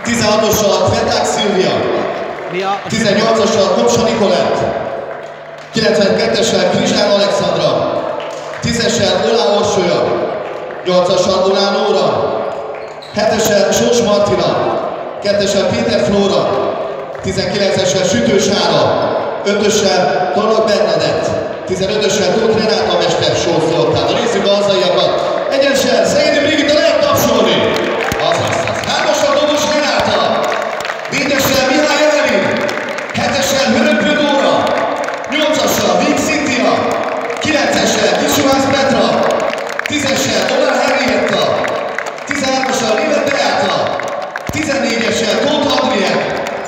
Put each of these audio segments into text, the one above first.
16-ossal Feták Szilvia, 18-assal Kopsa Nikolett, 92-essel Krizsán Alexandra, 10-essel Olá Orsolya, 8-assal Olá Nóra, 7-essel Sós Martina, 2-essel Péter Flóra, 19-essel Sütő Sára, 5-össel Torlak Bernadett, 15-össel Tóth Renáta Mester Sós Zoltán. A nézzük a hazaiakat. Egyensel Szegedi Brigitta, lehet tapsolni! Azaz. 3-assal Dobos Renáta, 4-essel Mihály Evelin, 7-essel Hörökő Dóra, 8-assal Víg Szintia, 9-essel Kisuhász Petra, 10-essel Olá Henrietta, 13-assal Német Beáta, 14-essel Tóth Adrien,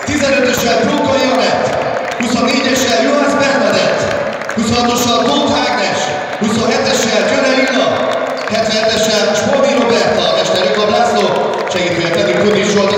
15-össel Prókai Anett, 24-essel Johannes Bernadett, 26-ossal Tóth Ágnes, 27-essel Györe Lilla, 77-essel Spolvi Roberta, Mester Jakab László, segítője pedig Kudis Zsolt,